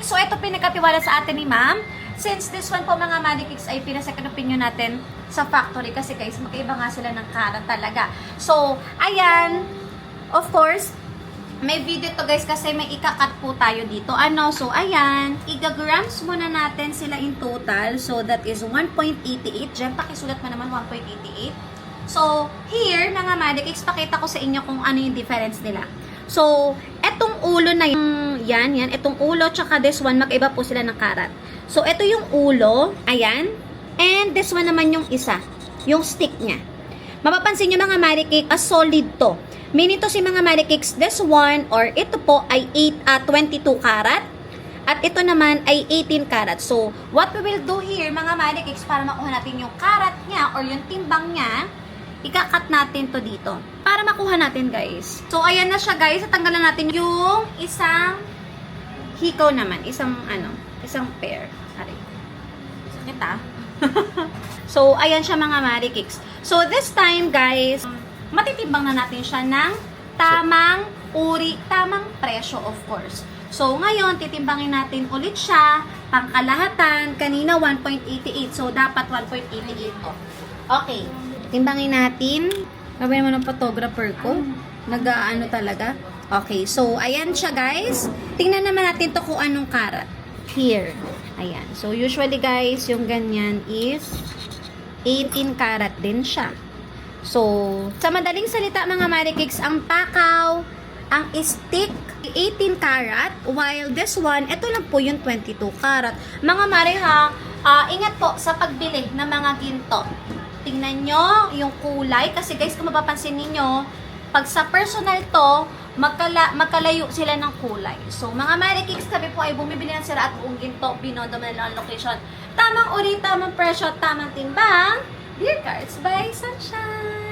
So, ito pinagkatiwala sa atin ni ma'am. Since this one po mga Madikicks ay pinasecond opinion natin sa factory kasi guys, magkaiba nga sila ng karat talaga. So, ayan, of course, may video to guys kasi may ikakat po tayo dito. So, ayan, iga-grams muna natin sila in total. So, that is 1.88. Diyan, pakisulat mo naman 1.88. So, here, mga Madikicks, pakita ko sa inyo kung ano yung difference nila. So, etong ulo na yan, etong ulo, tsaka this one, magkaiba po sila ng karat. So, ito yung ulo, ayan, and this one naman yung isa, yung stick niya. Mapapansin nyo mga Madikicks, solid to. Meaning to si mga Madikicks, this one, or ito po ay 22 karat, at ito naman ay 18 karat. So, what we will do here, mga Madikicks, para makuha natin yung karat niya, or yung timbang niya, ikakat natin to dito. Para makuha natin, guys. So, ayan na siya, guys. Tatanggalan natin yung isang hikaw naman. Isang pair. Aray. Sakit, ah. So, ayan siya, mga Madikicks. So, this time, guys, matitimbang na natin siya ng tamang uri, tamang presyo, of course. So, ngayon, titimbangin natin ulit siya, pangkalahatan, kanina 1.88. So, dapat 1.88 to. Okay. Timbangin natin. Gawin mo ng photographer ko. Nag-aano talaga. Okay, so ayan siya guys. Tingnan naman natin to kung anong karat. Here. Ayan. So usually guys, yung ganyan is 18 karat din siya. So, sa madaling salita mga Madikicks, ang pakaw, ang stick, 18 karat, while this one, ito lang po yung 22 karat. Mga Mari ha, ingat po sa pagbili ng mga ginto. Tingnan nyo yung kulay. Kasi guys, kung mapapansin ninyo, pag sa personal to, magkalayo sila ng kulay. So, mga Madikicks, tabi po ay bumibili ng sira at buong ginto, binondo mo na lang ang location. Tamang uri, tamang presyo, tamang timbang. Dear Cards by Sunshine!